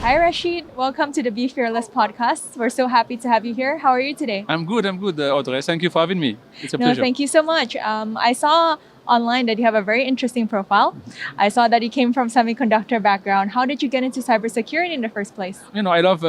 Hi, Rachid. Welcome to the Be Fearless podcast. We're so happy to have you here. How are you today? I'm good, Audrey. Thank you for having me. It's a No, pleasure. thank you so much. I saw online that you have a very interesting profile. I saw that you came from semiconductor background. How did you get into cybersecurity in the first place? I love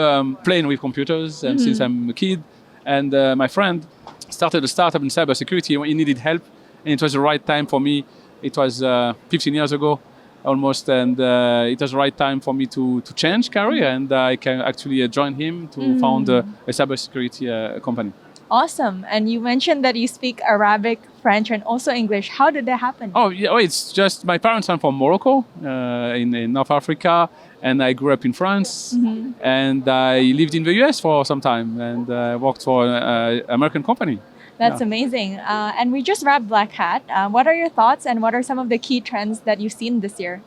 playing with computers since I'm a kid. And my friend started a startup in cybersecurity when he needed help. And it was the right time for me. It was 15 years ago almost. And it was the right time for me to change career. And I can actually join him to found a cybersecurity company. Awesome. And you mentioned that you speak Arabic, French, and also English. How did that happen? Oh, yeah, it's just my parents are from Morocco in North Africa, and I grew up in France, and I lived in the US for some time, and worked for an American company. That's amazing. And we just wrapped Black Hat. What are your thoughts and what are some of the key trends that you've seen this year?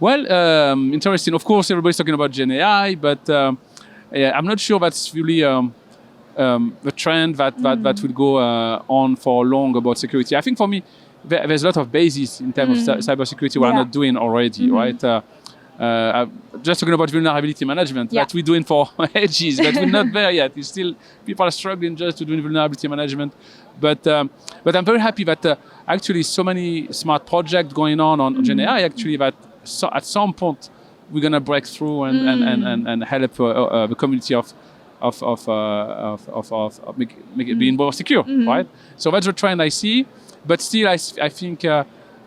Well, interesting. Of course, everybody's talking about GenAI, but I'm not sure that's really the trend that will go on for long about security. I think for me, there's a lot of bases in terms of cybersecurity we're not doing already, right? Just talking about vulnerability management that we're doing for ages, but we're not there yet. It's still, people are struggling just to do vulnerability management. But I'm very happy that actually so many smart projects going on GenAI actually that at some point we're going to break through and help the community of make it being more secure, right? So that's the trend I see. But still, I think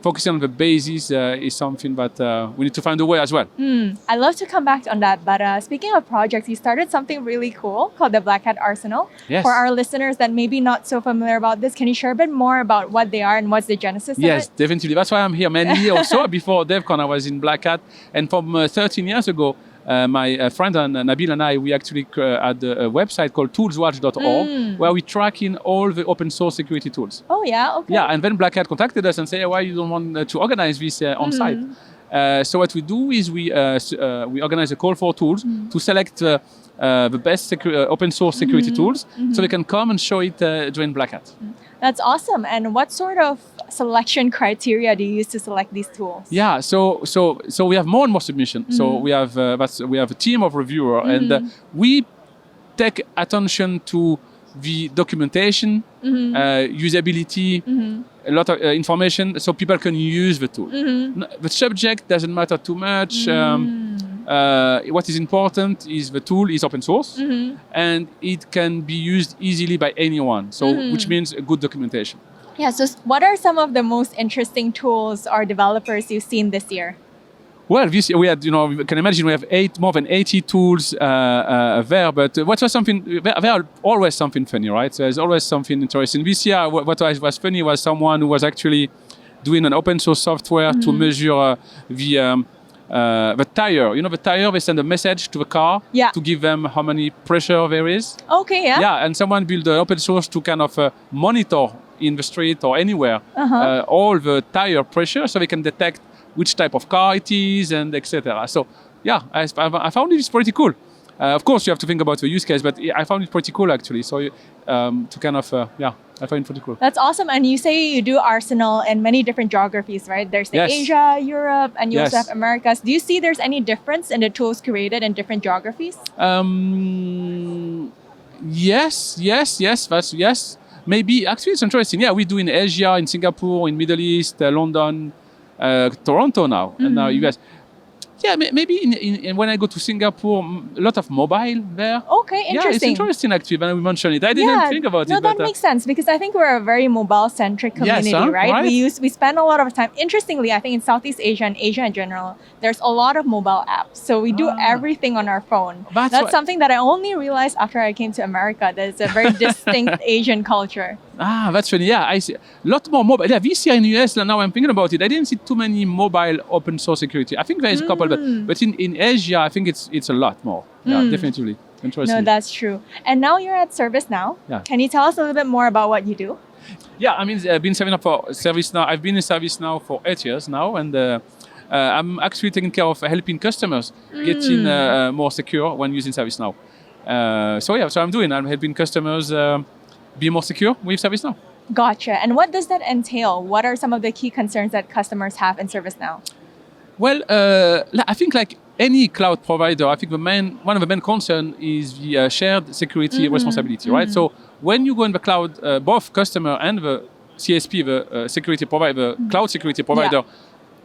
focusing on the basis is something that we need to find a way as well. I'd love to come back on that. But speaking of projects, you started something really cool called the Black Hat Arsenal. Yes. For our listeners that may be not so familiar about this, can you share a bit more about what they are and what's the genesis of it? Yes, definitely. That's why I'm here. Many years also before DevCon, I was in Black Hat. And from 13 years ago, my friend Nabil and I, we actually had a website called toolswatch.org where we track in all the open source security tools. Oh, yeah? Okay. Yeah, and then Black Hat contacted us and said, why you don't want to organize this on site? So what we do is we organize a call for tools to select the best open source security tools so they can come and show it during Black Hat. That's awesome. And what sort of selection criteria do you use to select these tools? Yeah, so we have more and more submissions. So we have a team of reviewers, and we take attention to the documentation, usability, a lot of information, so people can use the tool. The subject doesn't matter too much. What is important is the tool is open source, and it can be used easily by anyone. So, which means a good documentation. Yeah, so what are some of the most interesting tools or developers you've seen this year? Well, this year we had, you can imagine we have more than 80 tools there, but what was something, there are always something funny, right? So there's always something interesting. This year, what was funny was someone who was actually doing an open source software to measure the tire. The tire, they send a message to the car to give them how many pressure there is. Okay, yeah. Yeah, and someone built an open source to kind of monitor in the street or anywhere all the tire pressure so they can detect which type of car it is and etc. So yeah, I found it pretty cool. Of course, you have to think about the use case, but I found it pretty cool actually. So to kind of, I find it pretty cool. That's awesome. And you say you do Arsenal in many different geographies, right? There's Asia, Europe, and you also have Americas. Do you see there's any difference in the tools created in different geographies? Yes. Maybe, actually it's interesting. Yeah, we do in Asia, in Singapore, in Middle East, London, Toronto now, and now US. Yeah, maybe when I go to Singapore, a lot of mobile there. Okay, interesting. Yeah, it's interesting actually when we mention it. I didn't think about it. No, that makes sense because I think we're a very mobile-centric community, right? We spend a lot of time. Interestingly, I think in Southeast Asia and Asia in general, there's a lot of mobile apps. So we do everything on our phone. That's something that I only realized after I came to America. That it's a very distinct Asian culture. That's funny. Yeah, I see a lot more mobile. Yeah, this year in the US, now I'm thinking about it, I didn't see too many mobile open source security. I think there is a couple, but in Asia, I think it's a lot more. Yeah, definitely. Interesting. No, that's true. And now you're at ServiceNow. Yeah. Can you tell us a little bit more about what you do? Yeah, I mean, I've been serving up for ServiceNow. I've been in ServiceNow for 8 years now, and I'm actually taking care of helping customers getting more secure when using ServiceNow. So I'm helping customers be more secure with ServiceNow. Gotcha. And what does that entail? What are some of the key concerns that customers have in ServiceNow? Well, I think like any cloud provider, I think one of the main concern is the shared security responsibility, right? So when you go in the cloud, both customer and the CSP, the security provider, cloud security provider,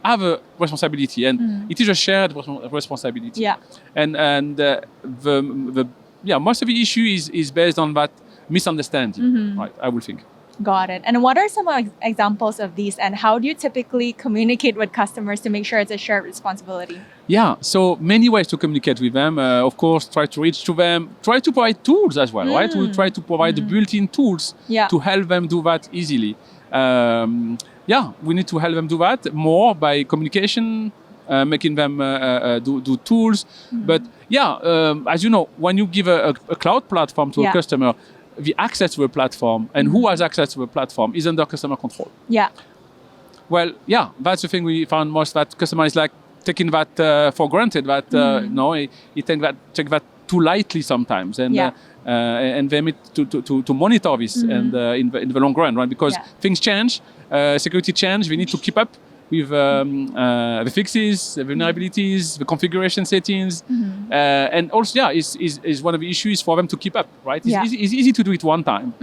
have a responsibility, and it is a shared responsibility. Yeah. And the most of the issue is based on that misunderstanding, right? I would think. Got it. And what are some examples of these, and how do you typically communicate with customers to make sure it's a shared responsibility? Yeah, so many ways to communicate with them. Of course, try to reach to them, try to provide tools as well, right? We try to provide the built-in tools to help them do that easily. We need to help them do that more by communication, making them do tools. But as you know, when you give a cloud platform to a customer, the access to the platform and who has access to the platform is under customer control. Yeah. Well, that's the thing we found most, that customer is like taking that for granted, that he take that too lightly sometimes, and they need to monitor this and in the long run, right? Because things change, security change. We need to keep up with the fixes, the vulnerabilities, the configuration settings, and also, is one of the issues for them to keep up, right? It's easy to do it one time,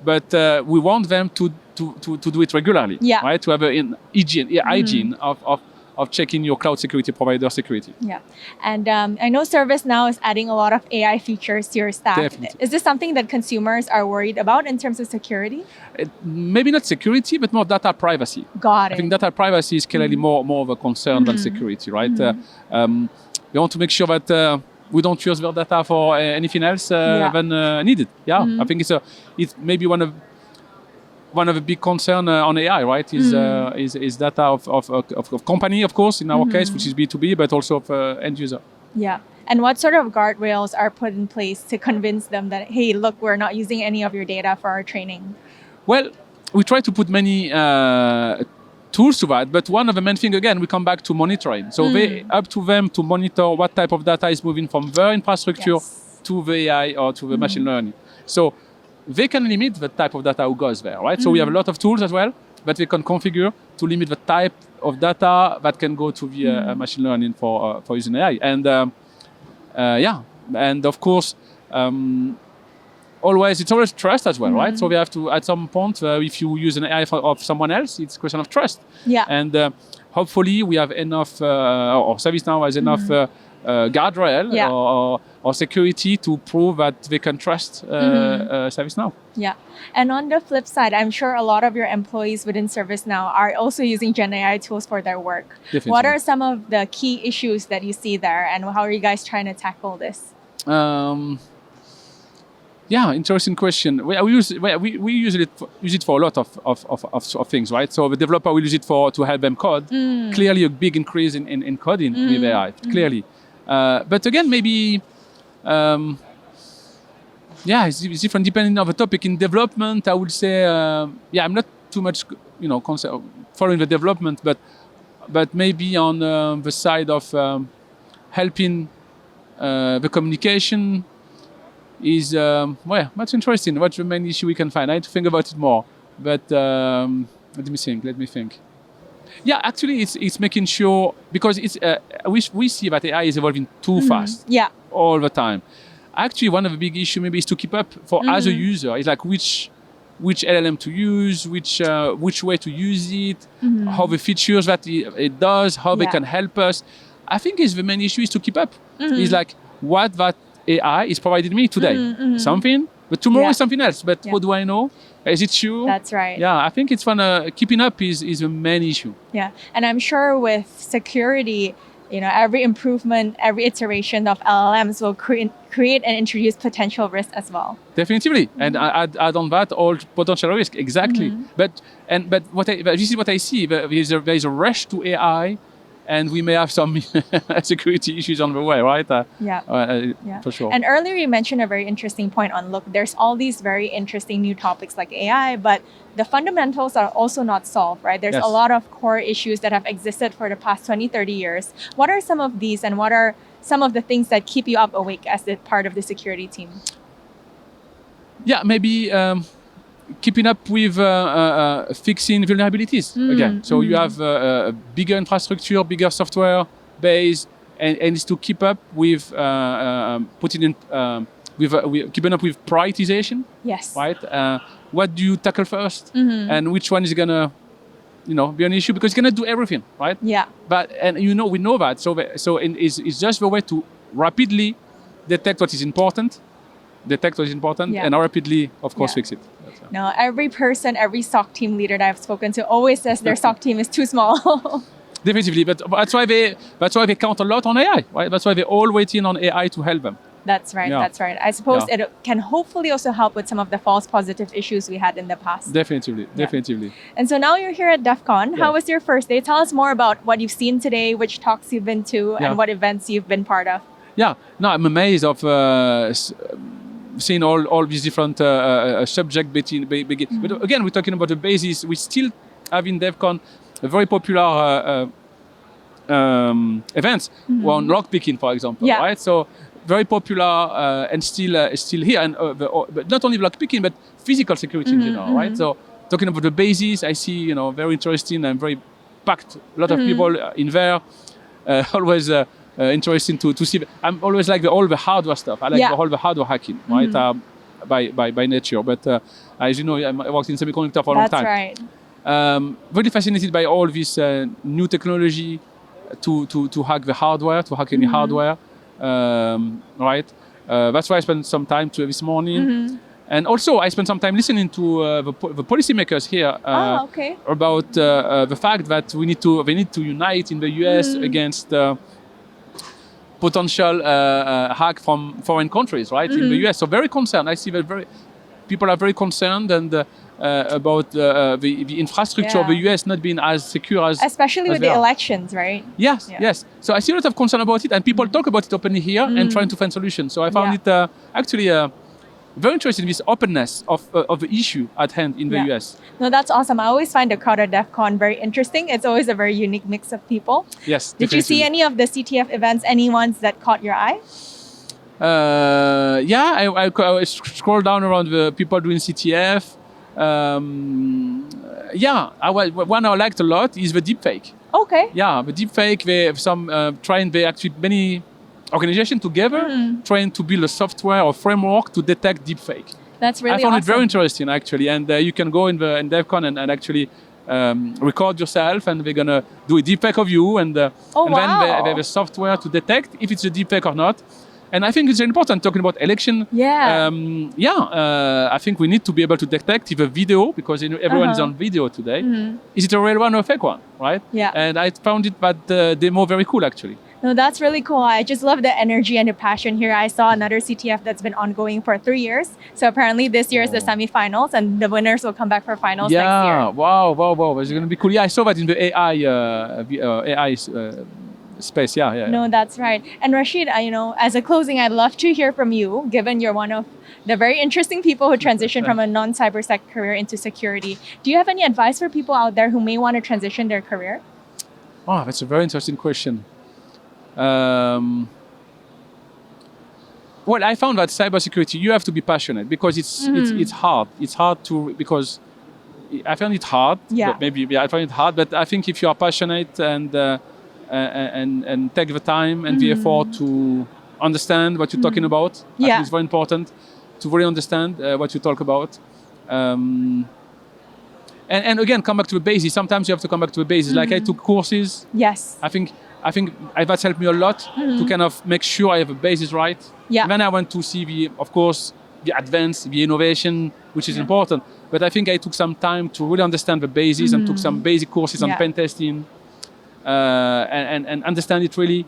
but we want them to do it regularly, right? To have an hygiene of checking your cloud security provider security. Yeah, and I know ServiceNow is adding a lot of AI features to your stack. Definitely. Is this something that consumers are worried about in terms of security? Maybe not security, but more data privacy. Got it. I think data privacy is clearly more of a concern than security, right? We want to make sure that we don't use their data for anything else than needed. I think it's maybe one of the big concern on AI, right? Is data of company, of course, in our case, which is B2B, but also of end user. Yeah. And what sort of guardrails are put in place to convince them that, hey, look, we're not using any of your data for our training? Well, we try to put many tools to that, but one of the main things, again, we come back to monitoring. So they up to them to monitor what type of data is moving from their infrastructure to the AI or to the machine learning. So they can limit the type of data who goes there, right? So we have a lot of tools as well that we can configure to limit the type of data that can go to the machine learning for using AI. And and of course, it's always trust as well, right? So we have to, at some point, if you use an AI of someone else, it's a question of trust. Yeah. And hopefully we have enough, or ServiceNow has enough guardrail or security to prove that they can trust ServiceNow. Yeah. And on the flip side, I'm sure a lot of your employees within ServiceNow are also using GenAI tools for their work. Definitely. What are some of the key issues that you see there, and how are you guys trying to tackle this? Interesting question. We use it for a lot of things, right? So the developer will use it to help them code. Clearly, a big increase in coding with AI. Clearly, but again, maybe it's different depending on the topic. In development, I would say, I'm not too much, following the development, but maybe on the side of helping the communication. Is that's interesting. What's the main issue we can find? I need to think about it more. But let me think. Yeah, actually, it's making sure, because it's we see that AI is evolving too fast. Yeah. All the time. Actually, one of the big issues maybe is to keep up for as a user. It's like which LLM to use, which way to use it, how the features that it does, how they can help us. I think the main issue is to keep up. It's like what that AI is providing me today. Something, but tomorrow is something else. But what do I know? Is it true? That's right. Yeah, I think it's fun. Keeping up is the main issue. Yeah, and I'm sure with security, every improvement, every iteration of LLMs will create and introduce potential risk as well. Definitely, and add on that all potential risk. Exactly. But this is what I see. There is a rush to AI. And we may have some security issues on the way, right? For sure. And earlier you mentioned a very interesting point on, look, there's all these very interesting new topics like AI, but the fundamentals are also not solved, right? There's a lot of core issues that have existed for the past 20, 30 years. What are some of these, and what are some of the things that keep you up awake as a part of the security team? Yeah, maybe keeping up with fixing vulnerabilities again. So you have a bigger infrastructure, bigger software base, and it's to keep up with keeping up with prioritization. Yes. Right. What do you tackle first, and which one is gonna, be an issue, because it's gonna do everything, right? Yeah. But we know that. It's just the way to rapidly detect what is important, and rapidly, of course, fix it. No, every person, every SOC team leader that I've spoken to always says their SOC team is too small. Definitely, but that's why they count a lot on AI, right? That's why they're all waiting on AI to help them. That's right. That's right. I suppose it can hopefully also help with some of the false positive issues we had in the past. Definitely. And so now you're here at DEF CON. How was your first day? Tell us more about what you've seen today, which talks you've been to, and what events you've been part of. Yeah, no, I'm amazed of seeing all these different subjects. But again, we're talking about the basis. We still have in DEF CON a very popular events on lockpicking, for example, right? So very popular and still here, and but not only lockpicking, but physical security in general, right? So talking about the basis, I see very interesting and very packed. A lot of people in there. Always interesting to see. I'm always like all the hardware stuff. I like all the hardware hacking, right? By nature, but as you know, I worked in semiconductor for a long time. That's right. Very fascinated by all this new technology to hack the hardware, to hack any hardware. Right. That's why I spent some time this morning. And also, I spent some time listening to the policymakers here about the fact that they need to unite in the US against potential hack from foreign countries, right? In the US, so very concerned. I see that people are very concerned and about the infrastructure of the US not being as secure as especially as with the elections, right? Yes. So I see a lot of concern about it, and people talk about it openly here and trying to find solutions. So I found it actually very interesting, this openness of the issue at hand in the US. No, that's awesome. I always find the crowd at DEF CON very interesting. It's always a very unique mix of people. Yes. Did you see any of the CTF events, any ones that caught your eye? I scrolled down around the people doing CTF. One I liked a lot is the deepfake. Okay. Yeah, the deepfake. They have they actually many organizations together trying to build a software or framework to detect deepfake. That's really I found awesome. it very interesting actually, and you can go in DEF CON and actually record yourself, and they're gonna do a deepfake of you, and then they have a software to detect if it's a deepfake or not. And I think it's important talking about election. I think we need to be able to detect if a video, because everyone is on video today, is it a real one or a fake one, right? Yeah. And I found it demo very cool actually. No, that's really cool. I just love the energy and the passion here. I saw another CTF that's been ongoing for 3 years. So apparently this year is the semifinals, and the winners will come back for finals next year. Yeah, wow. It's going to be cool. Yeah, I saw that in the AI space. Yeah. No, that's right. And Rachid, as a closing, I'd love to hear from you, given you're one of the very interesting people who transitioned from a non-cybersec career into security. Do you have any advice for people out there who may want to transition their career? Oh, that's a very interesting question. Well, I found that cybersecurity, you have to be passionate, because it's hard. It's hard because I found it hard. Yeah. Maybe I find it hard, but I think if you are passionate and take the time and the effort to understand what you're talking about, I think it's very important to really understand what you talk about. And again, come back to the basics. Sometimes you have to come back to the basics. Like I took courses. Yes. I think that's helped me a lot to kind of make sure I have a basis right. Yeah. And then I went to see the advance, the innovation, which is important. But I think I took some time to really understand the basis and took some basic courses on pen testing and understand it really.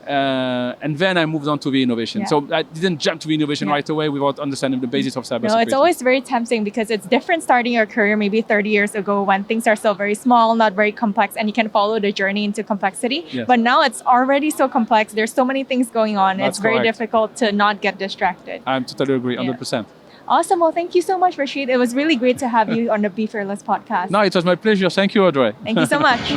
And then I moved on to the innovation. So I didn't jump to the innovation right away without understanding the basis of cybersecurity. No, it's always very tempting because it's different starting your career maybe 30 years ago when things are still very small, not very complex, and you can follow the journey into complexity. Yes. But now it's already so complex. There's so many things going on. That's it's very correct. difficult to not get distracted. I totally agree, 100%. Awesome. Well, thank you so much, Rachid. It was really great to have you on the Be Fearless podcast. No, it was my pleasure. Thank you, Audrey. Thank you so much.